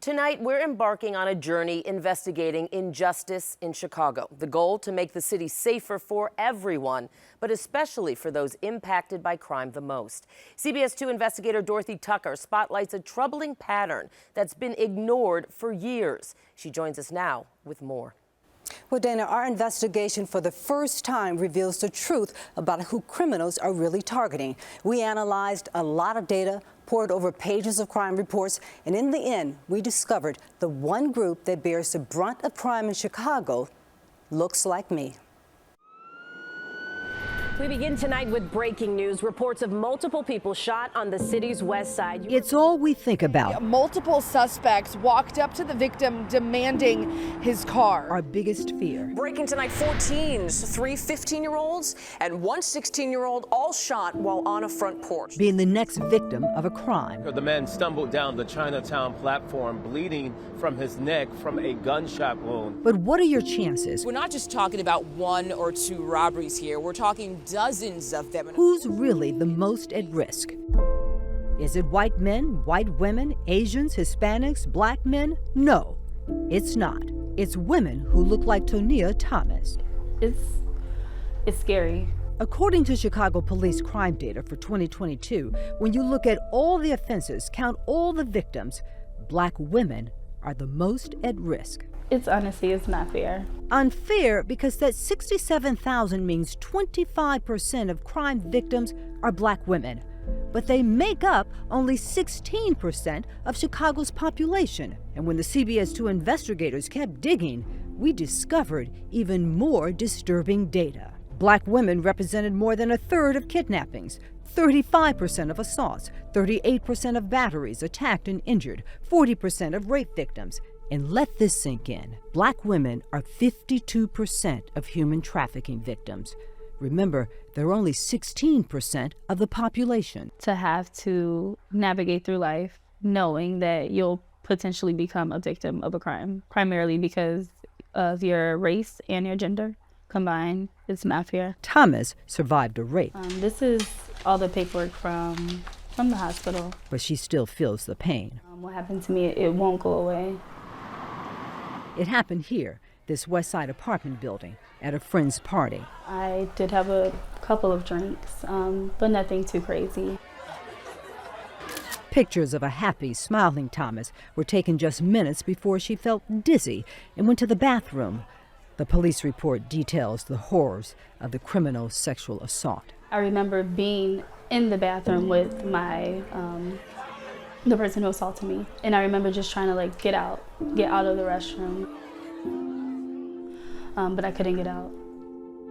Tonight, we're embarking on a journey investigating injustice in Chicago. The goal to make the city safer for everyone, but especially for those impacted by crime the most. CBS 2 investigator Dorothy Tucker spotlights a troubling pattern that's been ignored for years. She joins us now with more. Well, Dana, our investigation for the first time reveals the truth about who criminals are really targeting. We analyzed a lot of data, poured over pages of crime reports, and in the end, we discovered the one group that bears the brunt of crime in Chicago looks like me. We begin tonight with breaking news. Reports of multiple people shot on the city's west side. It's all we think about. Multiple suspects walked up to the victim demanding his car. Our biggest fear. Breaking tonight, 4 teens, 3 15-year-olds and 1 16-year-old, all shot while on a front porch. Being the next victim of a crime. The man stumbled down the Chinatown platform, bleeding from his neck from a gunshot wound. But what are your chances? We're not just talking about 1 or 2 robberies here. We're talking dozens of them. Who's really the most at risk? Is it white men, white women, Asians, Hispanics, black men? No, it's not. It's women who look like Tonia Thomas. It's scary. According to Chicago police crime data for 2022, when you look at all the offenses, count all the victims, black women are the most at risk. It's not fair. Unfair because that 67,000 means 25% of crime victims are black women. But they make up only 16% of Chicago's population. And when the CBS 2 investigators kept digging, we discovered even more disturbing data. Black women represented more than a third of kidnappings, 35% of assaults, 38% of batteries attacked and injured, 40% of rape victims. And let this sink in. Black women are 52% of human trafficking victims. Remember, they're only 16% of the population. To have to navigate through life knowing that you'll potentially become a victim of a crime, primarily because of your race and your gender combined, it's not fair. Thomas survived a rape. This is all the paperwork from the hospital. But she still feels the pain. What happened to me, it won't go away. It happened here, this West Side apartment building, at a friend's party. I did have a couple of drinks, but nothing too crazy. Pictures of a happy, smiling Thomas were taken just minutes before she felt dizzy and went to the bathroom. The police report details the horrors of the criminal sexual assault. I remember being in the bathroom with the person who assaulted me, and I remember just trying to get out of the restroom, but I couldn't get out.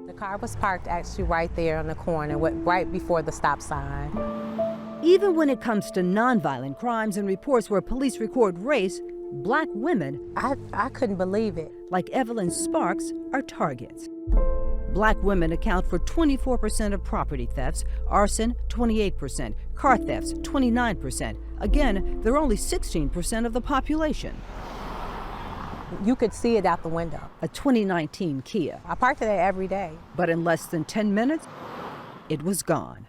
The car was parked actually right there on the corner, right before the stop sign. Even when it comes to nonviolent crimes and reports where police record race, black women, I couldn't believe it, like Evelyn Sparks, are targets. Black women account for 24% of property thefts, arson 28%, car thefts 29%. Again, they're only 16% of the population. You could see it out the window. A 2019 Kia. I parked there every day. But in less than 10 minutes, it was gone.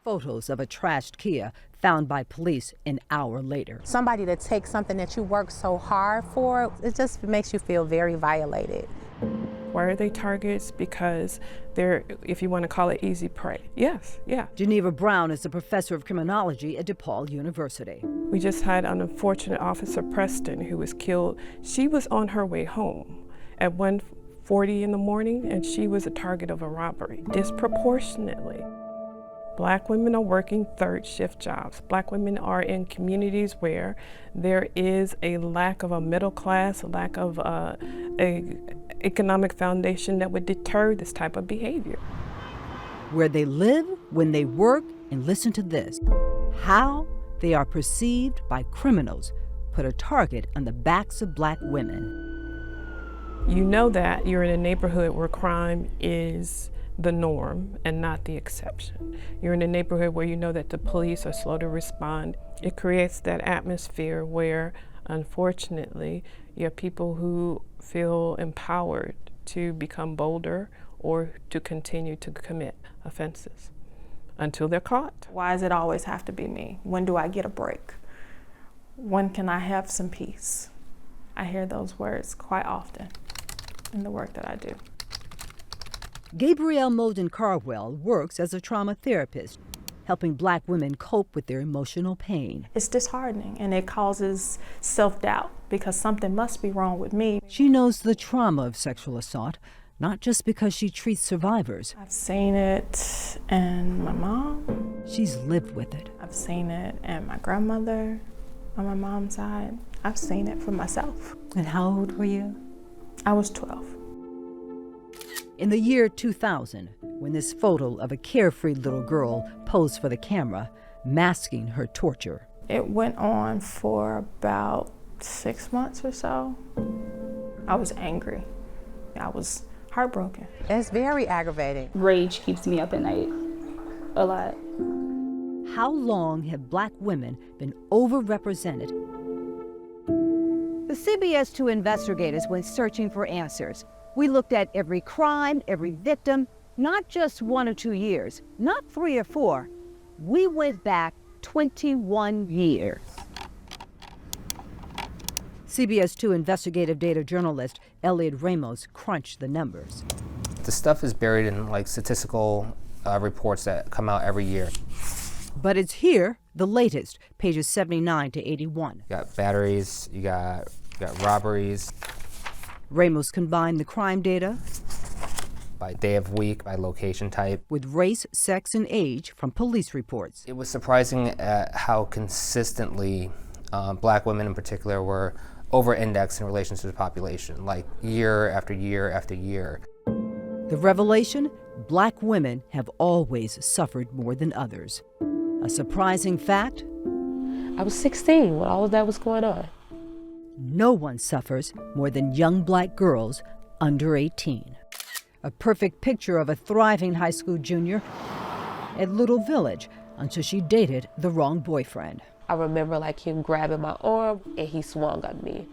Photos of a trashed Kia found by police an hour later. Somebody that takes something that you work so hard for, it just makes you feel very violated. Why are they targets? Because they're, if you want to call it, easy prey. Yes, yeah. Geneva Brown is a professor of criminology at DePaul University. We just had an unfortunate Officer Preston who was killed. She was on her way home at 1:40 in the morning, and she was a target of a robbery, disproportionately. Black women are working third shift jobs. Black women are in communities where there is a lack of a middle class, a lack of a economic foundation that would deter this type of behavior. Where they live, when they work, and listen to this, how they are perceived by criminals put a target on the backs of black women. You know that you're in a neighborhood where crime is the norm and not the exception. You're in a neighborhood where you know that the police are slow to respond. It creates that atmosphere where, unfortunately, you have people who feel empowered to become bolder or to continue to commit offenses until they're caught. Why does it always have to be me? When do I get a break? when can I have some peace? I hear those words quite often in the work that I do. Gabrielle Molden-Carwell works as a trauma therapist, helping Black women cope with their emotional pain. It's disheartening and it causes self-doubt because something must be wrong with me. She knows the trauma of sexual assault, not just because she treats survivors. I've seen it in my mom. She's lived with it. I've seen it in my grandmother on my mom's side. I've seen it for myself. And how old were you? I was 12. In the year 2000, when this photo of a carefree little girl posed for the camera, masking her torture. It went on for about 6 months or so. I was angry. I was heartbroken. It's very aggravating. Rage keeps me up at night a lot. How long have Black women been overrepresented? The CBS 2 investigators went searching for answers. We looked at every crime, every victim, not just 1 or 2 years, not 3 or 4. We went back 21 years. CBS 2 investigative data journalist Elliot Ramos crunched the numbers. The stuff is buried in like statistical reports that come out every year. But it's here, the latest, pages 79 to 81. You got batteries, you got robberies. Ramos combined the crime data by day of week, by location type, with race, sex, and age from police reports. It was surprising at how consistently Black women in particular were over-indexed in relation to the population, like year after year after year. The revelation? Black women have always suffered more than others. A surprising fact? I was 16 when all of that was going on. No one suffers more than young Black girls under 18. A perfect picture of a thriving high school junior at Little Village until she dated the wrong boyfriend. I remember like him grabbing my arm and he swung on me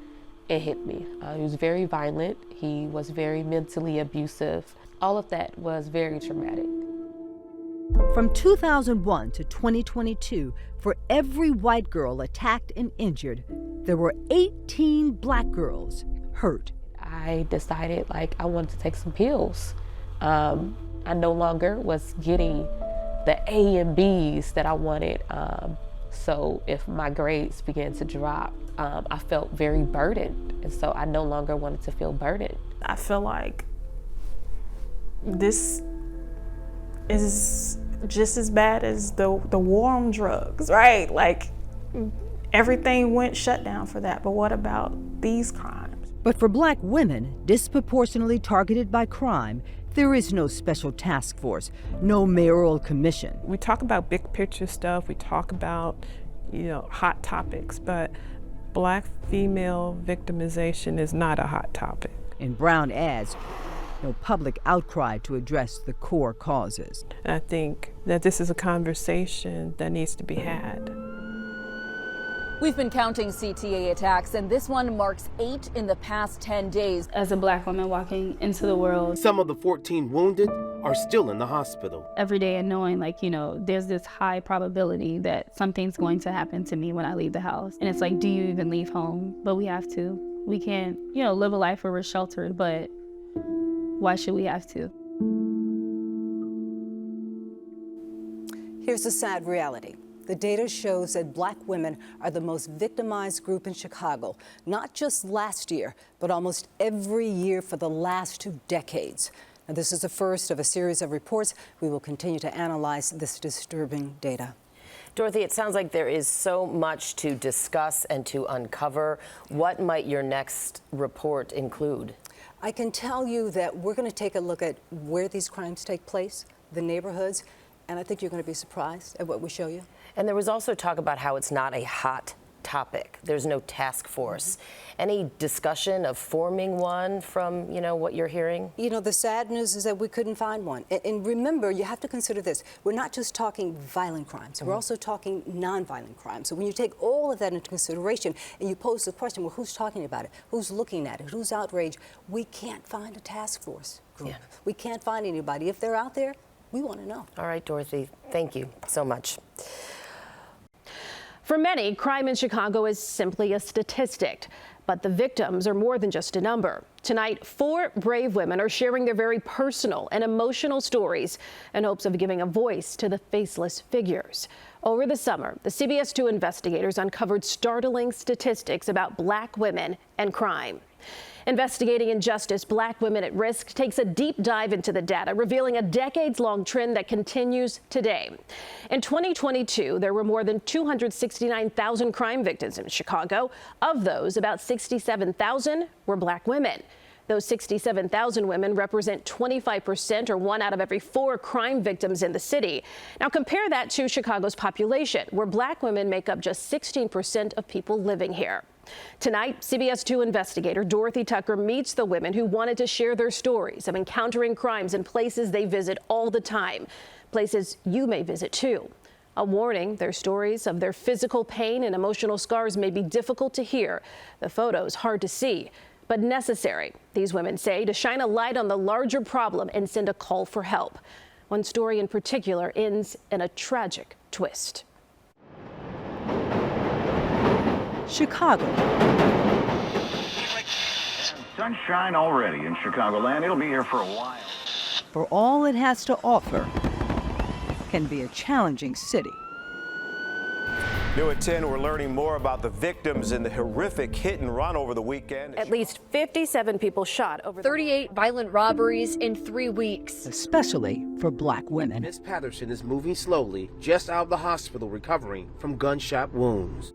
and hit me. He was very violent. He was very mentally abusive. All of that was very traumatic. From 2001 to 2022, for every white girl attacked and injured, there were 18 Black girls hurt. I decided like I wanted to take some pills. I no longer was getting the A and B's that I wanted. So if my grades began to drop, I felt very burdened. And so I no longer wanted to feel burdened. I feel like this is just as bad as the war on drugs, right? Like everything went shut down for that. But what about these crimes? But for Black women disproportionately targeted by crime, there is no special task force, no mayoral commission. We talk about big picture stuff, we talk about, hot topics, but Black female victimization is not a hot topic. And Brown adds, no public outcry to address the core causes. And I think that this is a conversation that needs to be had. We've been counting CTA attacks, and this one marks 8 in the past 10 days. As a Black woman walking into the world, some of the 14 wounded are still in the hospital. Every day and knowing there's this high probability that something's going to happen to me when I leave the house. And it's like, do you even leave home? But we have to. We can't, live a life where we're sheltered, but why should we have to? Here's the sad reality. The data shows that Black women are the most victimized group in Chicago, not just last year, but almost every year for the last 2 decades. Now, this is the first of a series of reports. We will continue to analyze this disturbing data. Dorothy, it sounds like there is so much to discuss and to uncover. What might your next report include? I can tell you that we're going to take a look at where these crimes take place, the neighborhoods, and I think you're going to be surprised at what we show you. And there was also talk about how it's not a hot topic. There's no task force. Any discussion of forming one from, what you're hearing? The sad news is that we couldn't find one. And remember, you have to consider this. We're not just talking violent crimes. We're also talking nonviolent crimes. So when you take all of that into consideration and you pose the question, well, who's talking about it? Who's looking at it? Who's outraged? We can't find a task force group. Yeah. We can't find anybody. If they're out there, we want to know. All right, Dorothy, thank you so much. For many, crime in Chicago is simply a statistic, but the victims are more than just a number. Tonight, 4 brave women are sharing their very personal and emotional stories in hopes of giving a voice to the faceless figures. Over the summer, the CBS 2 investigators uncovered startling statistics about Black women and crime. Investigating Injustice, Black Women at Risk takes a deep dive into the data, revealing a decades-long trend that continues today. In 2022, there were more than 269,000 crime victims in Chicago. Of those, about 67,000 were Black women. Those 67,000 women represent 25%, or 1 out of every 4 crime victims in the city. Now compare that to Chicago's population, where Black women make up just 16% of people living here. Tonight, CBS 2 investigator Dorothy Tucker meets the women who wanted to share their stories of encountering crimes in places they visit all the time, places you may visit too. A warning, their stories of their physical pain and emotional scars may be difficult to hear, the photos hard to see, but necessary, these women say, to shine a light on the larger problem and send a call for help. One story in particular ends in a tragic twist. Chicago. Sunshine already in Chicagoland. It'll be here for a while. For all it has to offer, can be a challenging city. New at 10, we're learning more about the victims in the horrific hit and run over the weekend. At least 57 people shot over 38 violent robberies in 3 weeks. Especially for Black women. Miss Patterson is moving slowly, just out of the hospital recovering from gunshot wounds.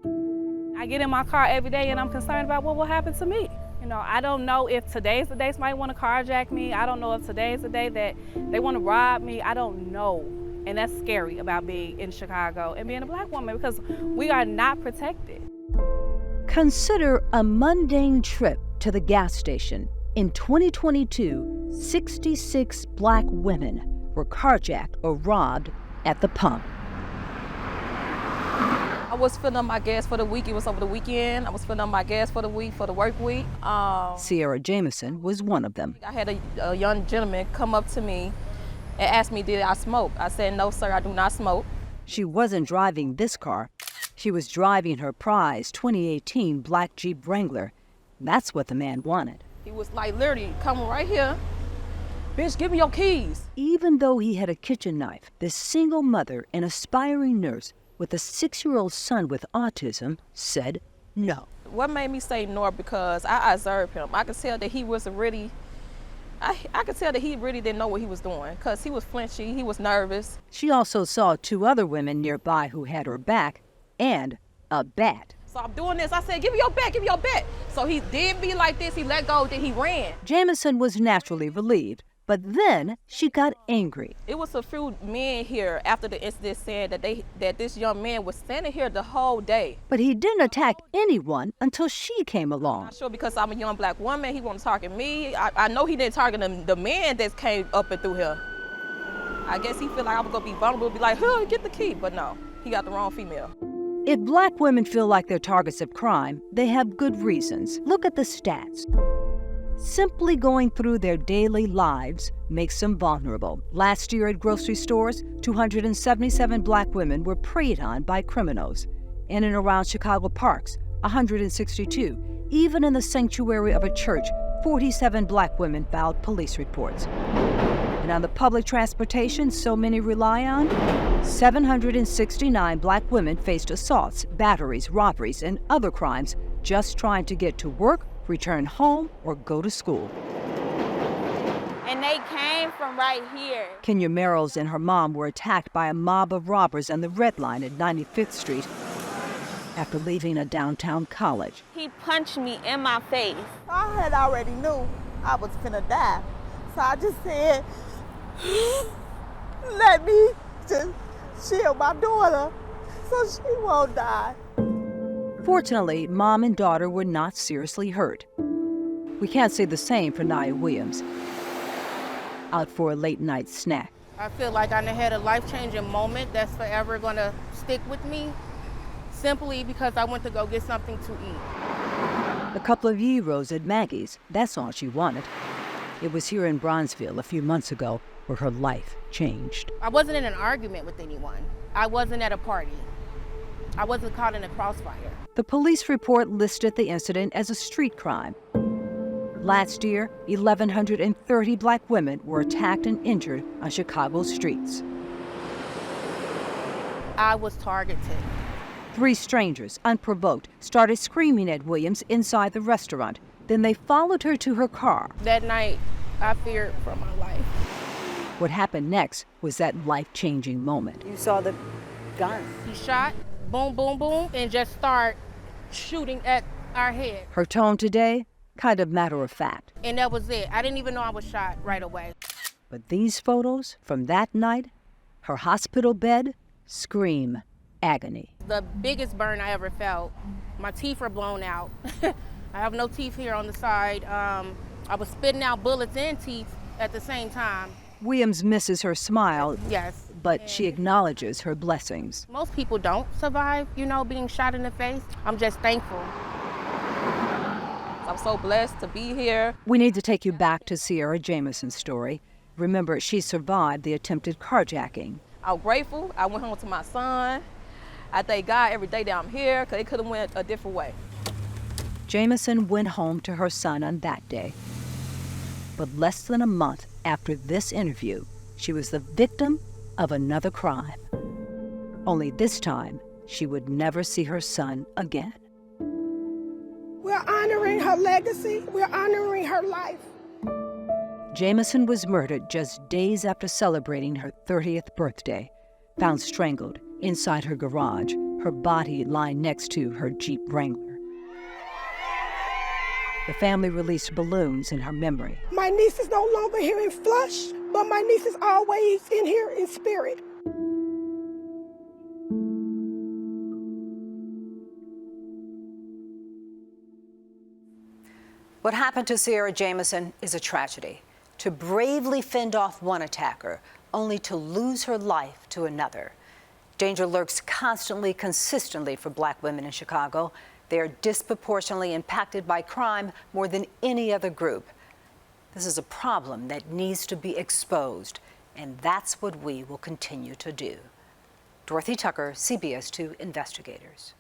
I get in my car every day and I'm concerned about what will happen to me. You know, I don't know if today's the day somebody want to carjack me. I don't know if today's the day that they want to rob me. I don't know. And that's scary about being in Chicago and being a Black woman, because we are not protected. Consider a mundane trip to the gas station. In 2022, 66 Black women were carjacked or robbed at the pump. I was filling up my gas for the week. It was over the weekend. I was filling up my gas for the week, for the work week. Sierra Jameson was one of them. I had a young gentleman come up to me and asked me, did I smoke? I said, no, sir, I do not smoke. She wasn't driving this car. She was driving her prized 2018 black Jeep Wrangler. That's what the man wanted. He was like literally coming right here. Bitch, give me your keys. Even though he had a kitchen knife, this single mother and aspiring nurse with a 6-year-old son with autism said no. What made me say no? Because I observed him. I could tell that he was really, I could tell that he really didn't know what he was doing, because he was flinchy, he was nervous. She also saw 2 other women nearby who had her back and a bat. So I'm doing this. I said, give me your bat, give me your bat. So he did me like this. He let go, then he ran. Jameson was naturally relieved, but then she got angry. It was a few men here after the incident said that this young man was standing here the whole day. But he didn't attack anyone until she came along. I'm sure because I'm a young Black woman, he wanted to target me. I know he didn't target the man that came up and through here. I guess he feel like I was gonna be vulnerable, be like, huh, get the key. But no, he got the wrong female. If Black women feel like they're targets of crime, they have good reasons. Look at the stats. Simply going through their daily lives makes them vulnerable. Last year at grocery stores, 277 Black women were preyed on by criminals. In and around Chicago parks, 162. Even in the sanctuary of a church, 47 Black women filed police reports. And on the public transportation so many rely on, 769 Black women faced assaults, batteries, robberies, and other crimes just trying to get to work, return home, or go to school. And they came from right here. Kenya Merrills and her mom were attacked by a mob of robbers on the Red Line at 95th Street after leaving a downtown college. He punched me in my face. I had already knew I was finna die. So I just said, let me just shield my daughter so she won't die. Fortunately, mom and daughter were not seriously hurt. We can't say the same for Nia Williams, out for a late-night snack. I feel like I had a life-changing moment that's forever gonna stick with me, simply because I went to go get something to eat. A couple of gyros at Maggie's, that's all she wanted. It was here in Bronzeville a few months ago where her life changed. I wasn't in an argument with anyone. I wasn't at a party. I wasn't caught in a crossfire. The police report listed the incident as a street crime. Last year, 1,130 black women were attacked and injured on Chicago's streets. I was targeted. 3 strangers, unprovoked, started screaming at Williams inside the restaurant. Then they followed her to her car. That night, I feared for my life. What happened next was that life-changing moment. You saw the gun. He shot, boom, boom, boom, and just start shooting at our head. Her tone today, kind of matter of fact. And that was it. I didn't even know I was shot right away. But these photos from that night, her hospital bed, scream agony. The biggest burn I ever felt. My teeth were blown out. I have no teeth here on the side. I was spitting out bullets and teeth at the same time. Williams misses her smile, yes, but she acknowledges her blessings. Most people don't survive, being shot in the face. I'm just thankful. I'm so blessed to be here. We need to take you back to Sierra Jamison's story. Remember, she survived the attempted carjacking. I'm grateful. I went home to my son. I thank God every day that I'm here, because it could have went a different way. Jamison went home to her son on that day. But less than a month after this interview, she was the victim of another crime. Only this time, she would never see her son again. We're honoring her legacy. We're honoring her life. Jamison was murdered just days after celebrating her 30th birthday, found strangled inside her garage, her body lying next to her Jeep Wrangler. The family released balloons in her memory. My niece is no longer here in flesh, but my niece is always in here in spirit. What happened to Sierra Jamison is a tragedy. To bravely fend off one attacker, only to lose her life to another. Danger lurks constantly, consistently for black women in Chicago. They are disproportionately impacted by crime more than any other group. This is a problem that needs to be exposed, and that's what we will continue to do. Dorothy Tucker, CBS 2 Investigators.